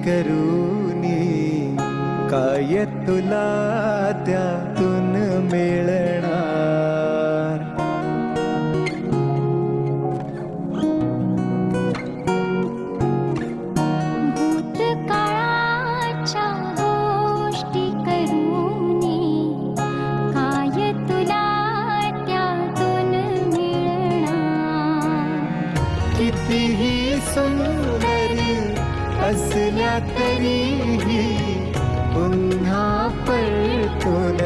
करूनी, काय तुला त्यातून मिळणार. भूतकाळाच्या गोष्टी करूनी, काय तुला त्यातून मिळणार. कितीही सुंदर असल्या तरीही पुन्हा परतून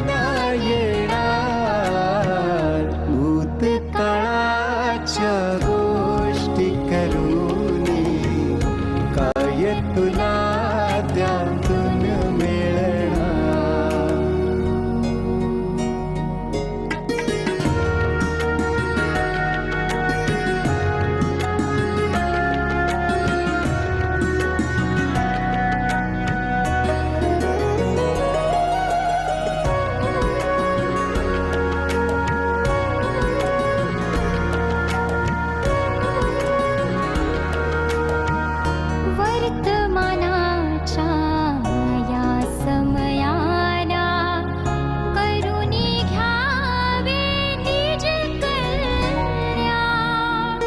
नाही येणार. भूतकाळाच्या गोष्टी करूनी, काय तुला त्यातून मिळणार. वर्तमानाच्या या समयाला करूनी घ्यावे निज कल्याण.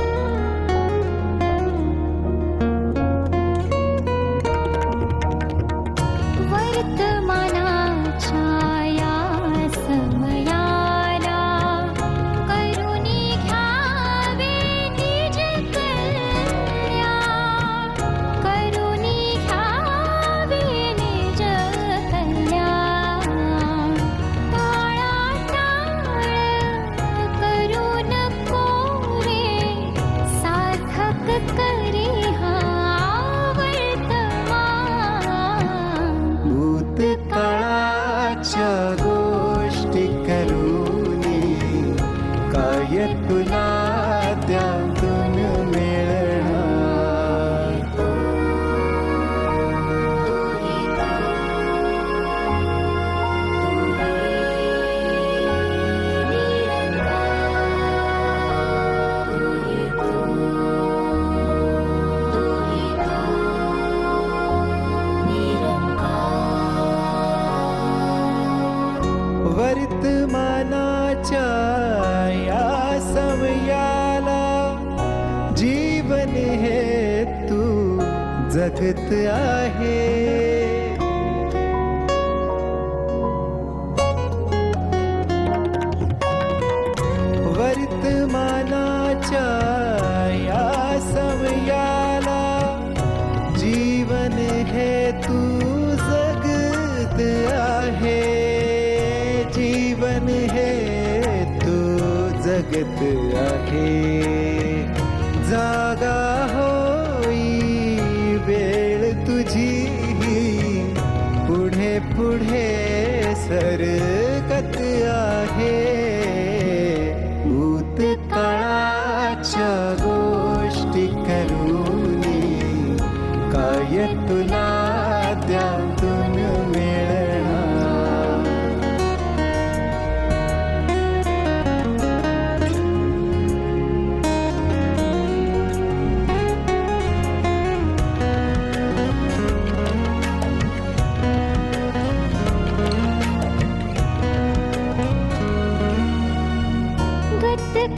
वर्तमानाच्या या समयाला करूनी घ्यावे निज कल्याण. करूनी घ्यावे निज कल्याण. टाळाटाळ करू नको रे, सार्थक करी हा वर्तमान. भूतकाळाच्या गोष्टी करूनी, काय तुला त्यातून मिळणार. वर्तमानाच्या या समयाला जीवन हे तू जगत आहे. वर्तमानाच्या या समयाला जीवन हे तू जगत आहे. जीवन हे तू जगत आहे. जागा होई वेळ तुझी पुढे पुढे सरकत आहे. भूतकाळाच्या गोष्टी करूनी, काय तुला त्यातून मिळणार.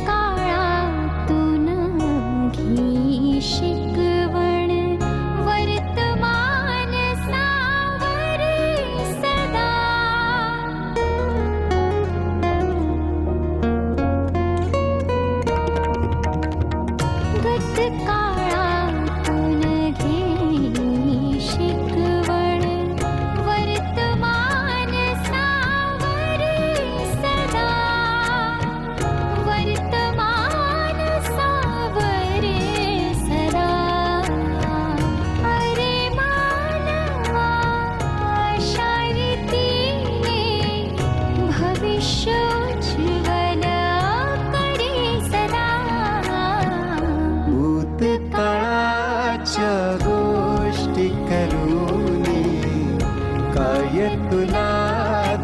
काळातून घे शिकवण, वर्तमान सावरे सदा. काळातून घे शिकवण, वर्तमान सावरे सदा. वर्तमान सावरे सदा. अरे मानवा शारीतीने भविष्य उज्ज्वल करे सदा. भूतकाळाच्या गोष्टी करूनी, काय तुला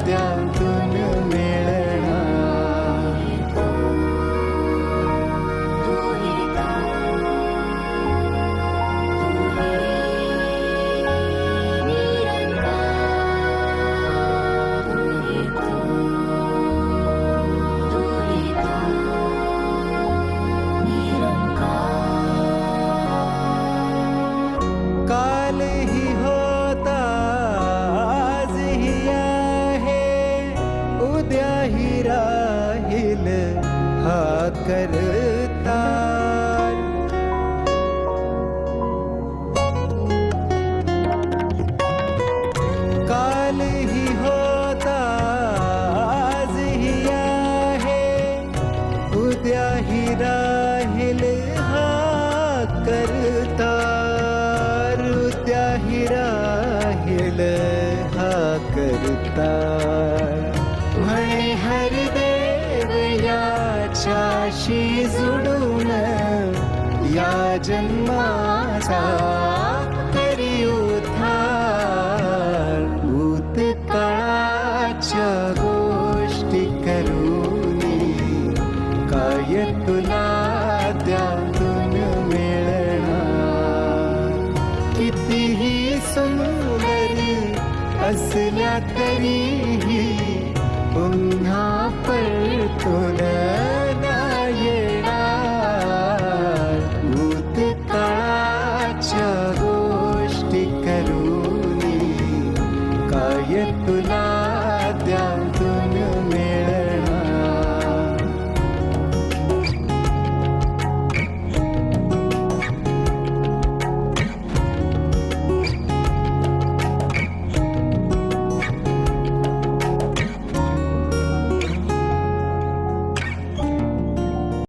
त्यातून मिळणार. करता काल ही होता आज ही आहे उद्या ही राहील हा करता उद्या ही राहील हा करता म्हणे हरिदेव याच्याशी जुडून या जन्माचा करी उद्धार भूतकाळाच्या गोष्टी करूनी काय तुला त्यातून मिळणार कितीही सुंदर असल्या तरीही पुन्हा पळतो ना